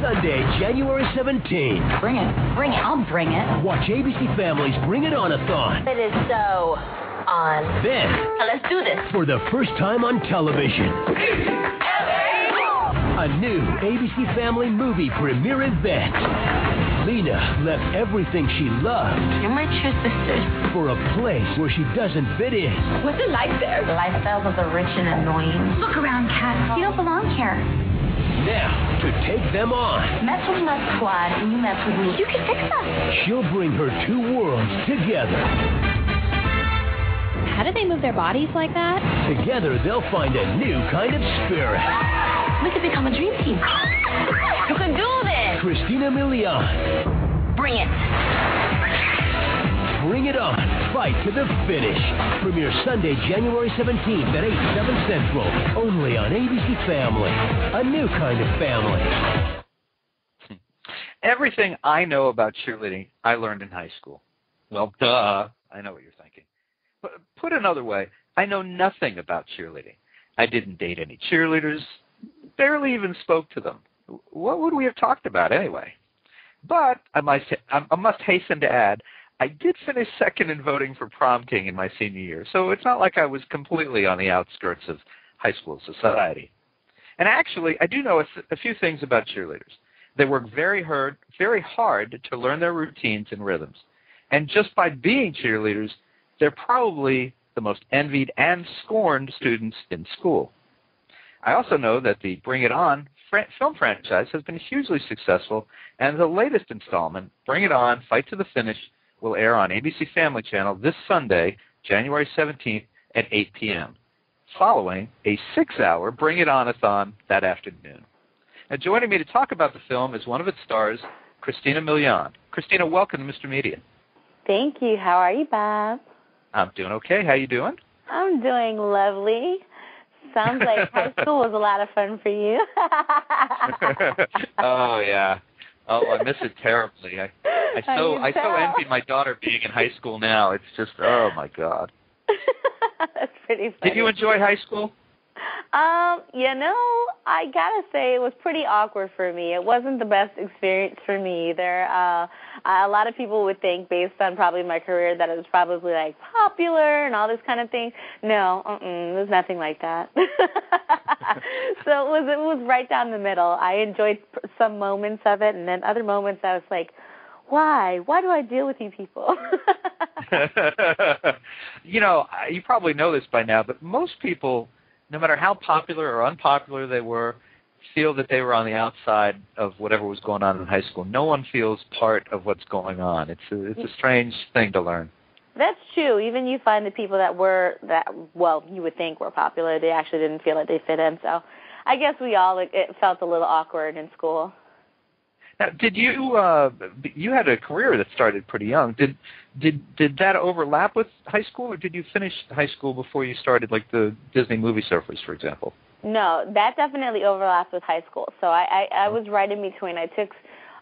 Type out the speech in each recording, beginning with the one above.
Sunday, January 17th. Bring it. Bring it. I'll bring it. Watch ABC Family's Bring-It-On-a-thon. It is so on. Then, Now let's do this. for the first time on television, a new ABC Family movie premiere event. Lena left everything she loved. You're my true sisters. For a place where she doesn't fit in. What's it like there? The lifestyles of the rich and annoying. Look around, Kat. You don't belong here. Now, to take them on, Mess with my squad and you mess with me. You can fix us. she'll bring her two worlds together. How do they move their bodies like that? Together, they'll find a new kind of spirit. We could become a dream team. You can do this. Christina Milian. Bring it. Bring It On. Fight to the finish. Premiere Sunday, January 17th at 8, 7 Central. Only on ABC Family. A new kind of family. Everything I know about cheerleading, I learned in high school. Well, duh. I know what you're thinking. But put another way, I know nothing about cheerleading. I didn't date any cheerleaders, barely even spoke to them. What would we have talked about anyway? But I must hasten to add, I did finish second in voting for prom king in my senior year, so it's not like I was completely on the outskirts of high school society. And actually, I do know a few things about cheerleaders. They work very hard to learn their routines and rhythms. And just by being cheerleaders, they're probably the most envied and scorned students in school. I also know that the Bring It On film franchise has been hugely successful, and the latest installment, Bring It On, Fight to the Finish, will air on ABC Family Channel this Sunday, January 17th at 8 p.m., following a 6-hour Bring It On-a-thon that afternoon. Now, joining me to talk about the film is one of its stars, Christina Milian. Christina, welcome to Mr. Media. Thank you. How are you, Bob? I'm doing okay. How you doing? I'm doing lovely. Sounds like high school was a lot of fun for you. Oh, yeah. Oh, I miss it terribly. I so envy my daughter being in high school now. It's just, oh, my God. That's pretty funny. Did you enjoy high school? I gotta say it was pretty awkward for me. It wasn't the best experience for me either. A lot of people would think, based on probably my career, that it was probably like popular and all this kind of thing. No, it was nothing like that. So it was right down the middle. I enjoyed some moments of it, and then other moments I was like, why? Why do I deal with you people? You probably know this by now, but most people, no matter how popular or unpopular they were, feel that they were on the outside of whatever was going on in high school. No one feels part of what's going on. It's a strange thing to learn. That's true. Even you find the people that you would think were popular, they actually didn't feel like they fit in. So I guess it felt a little awkward in school. Now, did you had a career that started pretty young. Did that overlap with high school, or did you finish high school before you started, like the Disney Movie Surfers, for example? No, that definitely overlapped with high school. So I was right in between. I took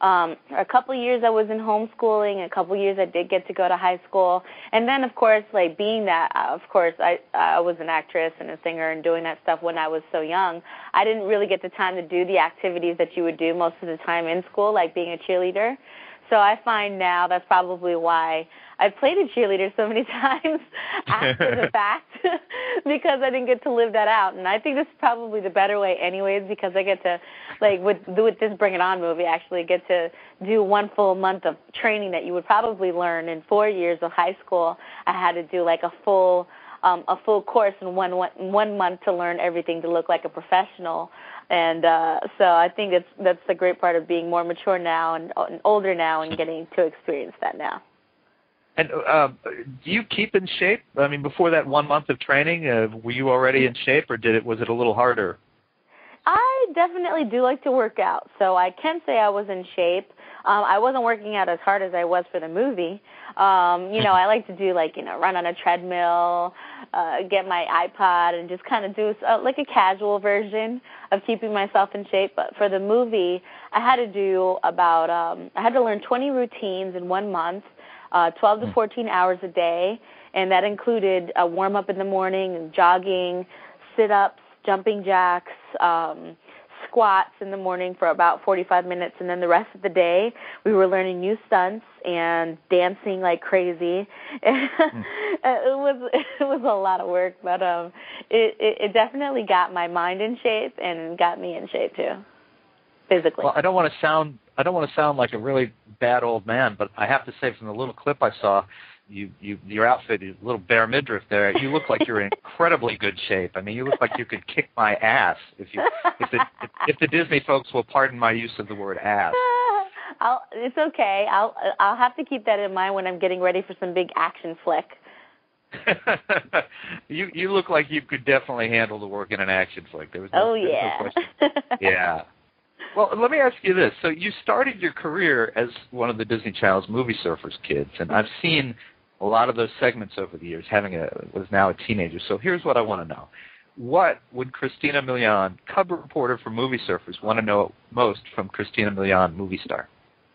a couple years I was in homeschooling, a couple years I did get to go to high school, and then of course, like being that, of course, I was an actress and a singer and doing that stuff when I was so young. I didn't really get the time to do the activities that you would do most of the time in school, like being a cheerleader. So I find now that's probably why I played a cheerleader so many times after the fact, because I didn't get to live that out. And I think this is probably the better way anyways, because I get to, like with this Bring It On movie, actually get to do one full month of training that you would probably learn in 4 years of high school. I had to do like a full course in one month to learn everything to look like a professional. And so I think that's the great part of being more mature now and older now and getting to experience that now. And do you keep in shape? I mean, before that 1 month of training, were you already in shape, or was it a little harder? I definitely do like to work out, so I can say I was in shape. I wasn't working out as hard as I was for the movie. I like to do run on a treadmill, get my iPod, and just kind of do like a casual version of keeping myself in shape. But for the movie, I had to do I had to learn 20 routines in 1 month, 12 to 14 hours a day, and that included a warm-up in the morning, jogging, sit-ups, jumping jacks, squats in the morning for about 45 minutes, and then the rest of the day we were learning new stunts and dancing like crazy. It was a lot of work, but it definitely got my mind in shape and got me in shape too, physically. Well, I don't want to sound like a really bad old man, but I have to say, from the little clip I saw, your outfit, your little bare midriff there, you look like you're in incredibly good shape. I mean, you look like you could kick my ass if the Disney folks will pardon my use of the word ass. It's okay. I'll have to keep that in mind when I'm getting ready for some big action flick. You look like you could definitely handle the work in an action flick. There was no question. Yeah. Well, let me ask you this. So you started your career as one of the Disney Channel's Movie Surfers kids, and I've seen a lot of those segments over the years, was now a teenager. So here's what I want to know. What would Christina Milian, cub reporter for Movie Surfers, want to know most from Christina Milian, movie star?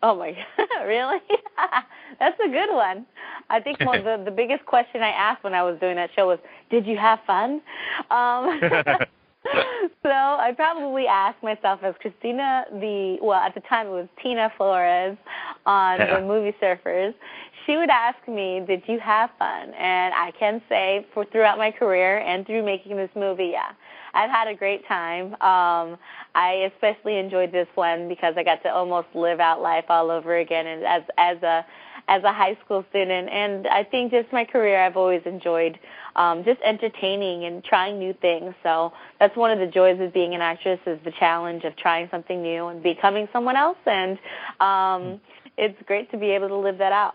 Oh, my God, really? That's a good one. I think the biggest question I asked when I was doing that show was, did you have fun? So I probably asked myself, as Christina, at the time it was Tina Flores on the Movie Surfers, she would ask me, did you have fun? And I can say, throughout my career and through making this movie, yeah, I've had a great time. I especially enjoyed this one because I got to almost live out life all over again and as a high school student. And I think just my career, I've always enjoyed just entertaining and trying new things. So that's one of the joys of being an actress, is the challenge of trying something new and becoming someone else. And it's great to be able to live that out.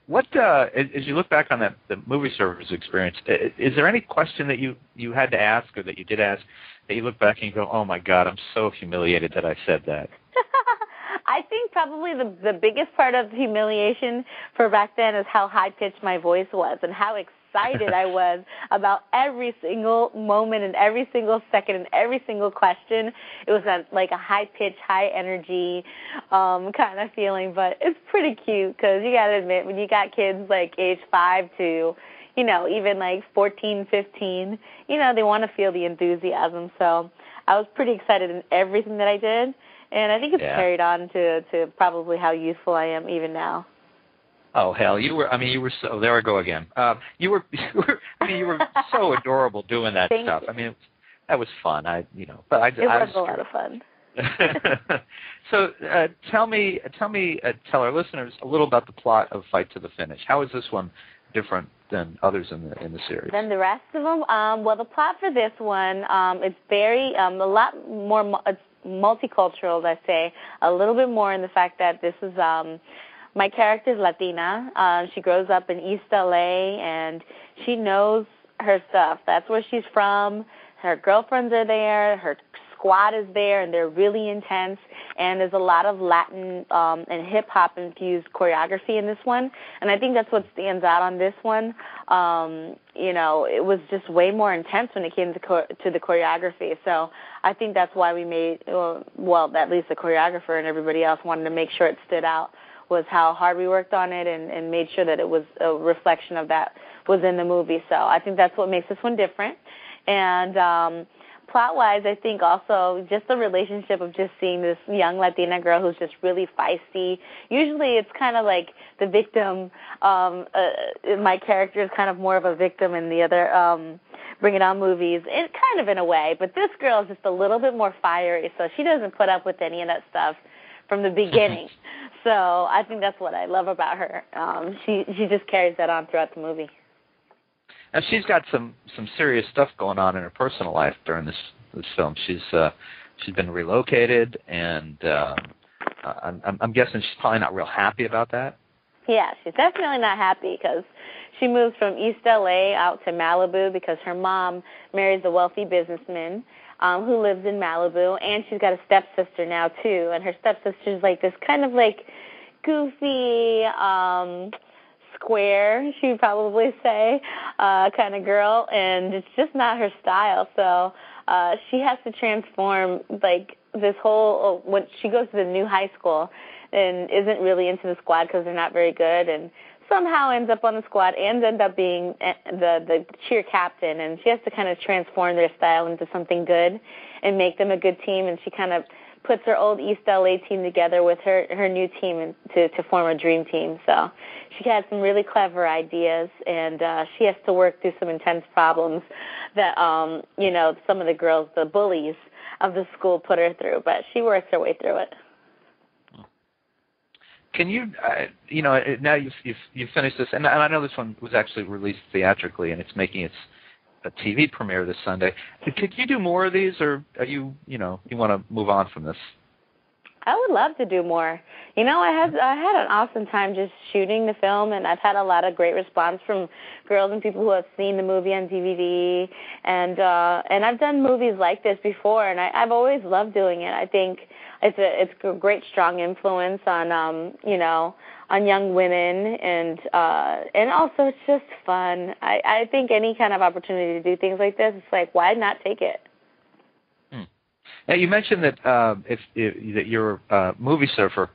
What, as you look back on the Movie Surfers experience, is there any question that you had to ask, or that you did ask, that you look back and you go, oh my God, I'm so humiliated that I said that? I think probably the biggest part of the humiliation for back then is how high-pitched my voice was and how excited I was about every single moment and every single second and every single question. It was like a high-pitched, high-energy kind of feeling, but it's pretty cute because you got to admit, when you got kids like age 5 to, even like 14, 15, they want to feel the enthusiasm. So I was pretty excited in everything that I did. And I think it's carried on to probably how youthful I am even now. Oh hell, you were so, there I go again. You were so adorable doing that stuff. I mean, that was fun. It was a lot of fun. So tell our listeners a little about the plot of Fight to the Finish. How is this one different than others in the series? Than the rest of them? Well, the plot for this one, it's very a lot more. It's multicultural, I say, a little bit more in the fact that this is my character is Latina. She grows up in East LA, and she knows her stuff. That's where she's from. Her girlfriends are there. Her squad is there, and they're really intense. And there's a lot of Latin and hip-hop-infused choreography in this one. And I think that's what stands out on this one. It was just way more intense when it came to the choreography. So I think that's why we made, at least the choreographer and everybody else wanted to make sure it stood out, was how hard we worked on it and made sure that it was a reflection of that was in the movie. So I think that's what makes this one different. And plot-wise, I think also just the relationship of just seeing this young Latina girl who's just really feisty. Usually it's kind of like the victim. My character is kind of more of a victim in the other Bring-It-On movies, kind of in a way. But this girl is just a little bit more fiery, so she doesn't put up with any of that stuff from the beginning. So I think that's what I love about her. She just carries that on throughout the movie. Now, she's got some serious stuff going on in her personal life during this film. She's been relocated, and I'm guessing she's probably not real happy about that. Yeah, she's definitely not happy because she moves from East LA out to Malibu because her mom marries a wealthy businessman who lives in Malibu, and she's got a stepsister now too. And her stepsister's like this kind of like goofy, square, she would probably say, kind of girl, and it's just not her style. So she has to transform, like, this whole, when she goes to the new high school and isn't really into the squad because they're not very good, and somehow ends up on the squad and ends up being the cheer captain, and she has to kind of transform their style into something good. and make them a good team, and she kind of puts her old East LA team together with her new team to form a dream team. So she had some really clever ideas, and she has to work through some intense problems that, some of the girls, the bullies of the school, put her through. But she works her way through it. Can you, now you've finished this, and I know this one was actually released theatrically, and it's making its a TV premiere this Sunday. Could you do more of these, or are you want to move on from this? I would love to do more. I had an awesome time just shooting the film, and I've had a lot of great response from girls and people who have seen the movie on DVD, and I've done movies like this before, and I've always loved doing it. I think it's a great strong influence on on young women, and also it's just fun. I think any kind of opportunity to do things like this, it's like, why not take it? Now, you mentioned that that your movie surfer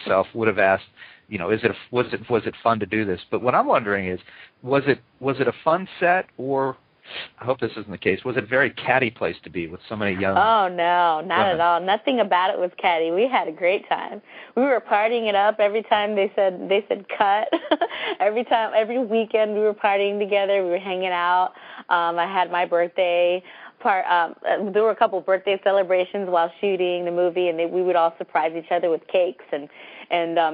self would have asked, was it fun to do this? But what I'm wondering is, was it a fun set, or I hope this isn't the case, was it a very catty place to be with so many young? Oh no, not at all. Nothing about it was catty. We had a great time. We were partying it up every time they said cut. every weekend we were partying together. We were hanging out. I had my birthday. There were a couple of birthday celebrations while shooting the movie, and we would all surprise each other with cakes and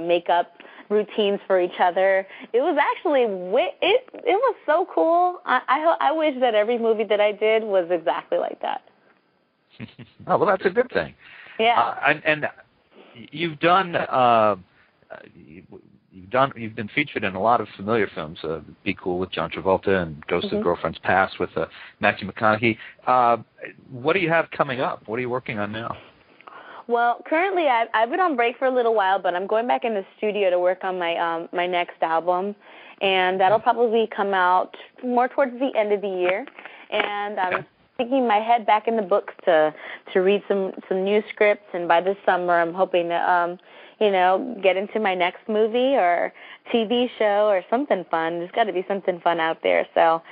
make up routines for each other. It was actually it was so cool. I wish that every movie that I did was exactly like that. Oh, well, that's a good thing. Yeah. And you've done you've been featured in a lot of familiar films. Be Cool with John Travolta and Ghost of Girlfriend's Past with Matthew McConaughey. What do you have coming up? What are you working on now? Well, currently I've been on break for a little while, but I'm going back in the studio to work on my next album, and that'll probably come out more towards the end of the year. And I'm sticking my head back in the books to read some new scripts, and by this summer I'm hoping to get into my next movie or TV show or something fun. There's got to be something fun out there. So,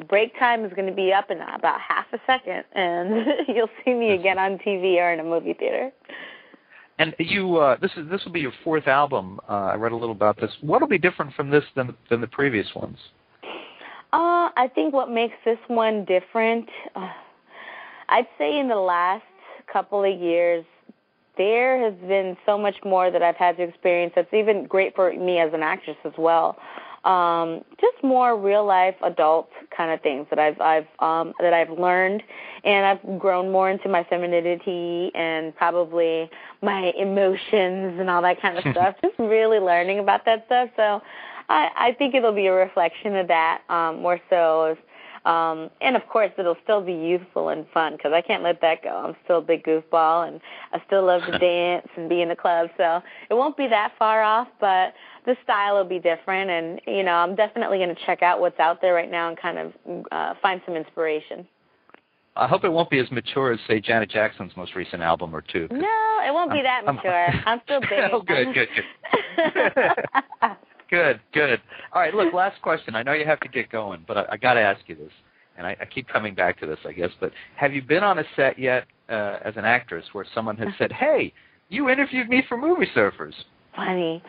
break time is going to be up in about half a second, and you'll see me again on TV or in a movie theater. And you, this will be your fourth album. I read a little about this. What will be different from this than the previous ones? I think what makes this one different, I'd say in the last couple of years, there has been so much more that I've had to experience that's even great for me as an actress as well. Just more real life adult kind of things that I've learned, and I've grown more into my femininity and probably my emotions and all that kind of stuff. Just really learning about that stuff. So I think it'll be a reflection of that more so. And, of course, it'll still be youthful and fun because I can't let that go. I'm still a big goofball, and I still love to dance and be in the club. So it won't be that far off, but the style will be different. And, I'm definitely going to check out what's out there right now and kind of find some inspiration. I hope it won't be as mature as, say, Janet Jackson's most recent album or two. No, it won't be that mature. I'm still big. Oh, good. Good. All right, look, last question. I know you have to get going, but I got to ask you this, and I keep coming back to this, I guess, but have you been on a set yet as an actress where someone has said, hey, you interviewed me for Movie Surfers? Funny.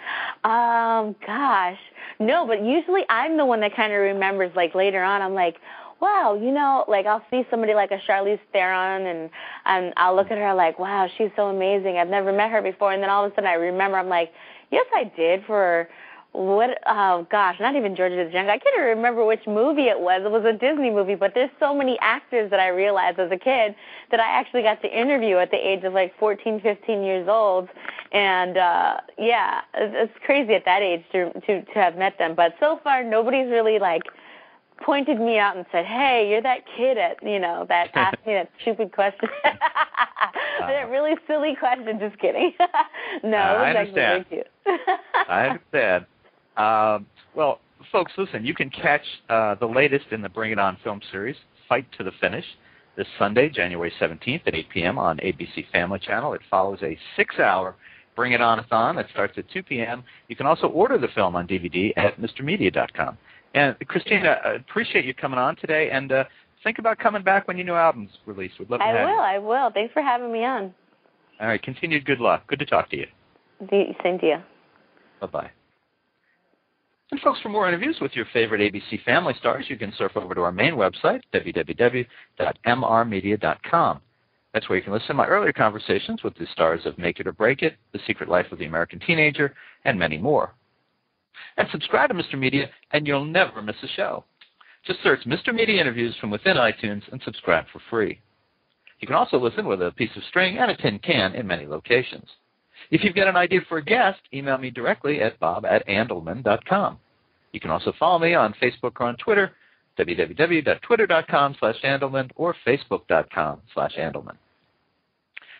Gosh. No, but usually I'm the one that kind of remembers, like, later on. I'm like, wow, like I'll see somebody like a Charlize Theron, and I'll look at her like, wow, she's so amazing. I've never met her before. And then all of a sudden I remember, I'm like, yes, I did for not even Georgia the Jungle. I can't even remember which movie it was. It was a Disney movie, but there's so many actors that I realized as a kid that I actually got to interview at the age of like 14, 15 years old. And it's crazy at that age to have met them. But so far, nobody's really like pointed me out and said, hey, you're that kid that asked me that stupid question. That really silly question. Just kidding. No, I it was actually really cute. I understand. Well, folks, listen, you can catch the latest in the Bring-It-On film series, Fight to the Finish, this Sunday, January 17th at 8 p.m. on ABC Family Channel. It follows a 6-hour Bring-It-On-a-thon that starts at 2 p.m. You can also order the film on DVD at MrMedia.com. And, Christina, I appreciate you coming on today, and think about coming back when your new album's released. We'd love to have you. I will. Thanks for having me on. All right, continued good luck. Good to talk to you. Same to you. Bye-bye. And folks, for more interviews with your favorite ABC Family stars, you can surf over to our main website, www.mrmedia.com. That's where you can listen to my earlier conversations with the stars of Make It or Break It, The Secret Life of the American Teenager, and many more. And subscribe to Mr. Media, and you'll never miss a show. Just search Mr. Media Interviews from within iTunes and subscribe for free. You can also listen with a piece of string and a tin can in many locations. If you've got an idea for a guest, email me directly at bob@andelman.com. You can also follow me on Facebook or on Twitter, www.twitter.com/Andelman or facebook.com/Andelman.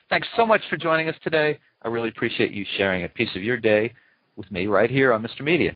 Thanks so much for joining us today. I really appreciate you sharing a piece of your day with me right here on Mr. Media.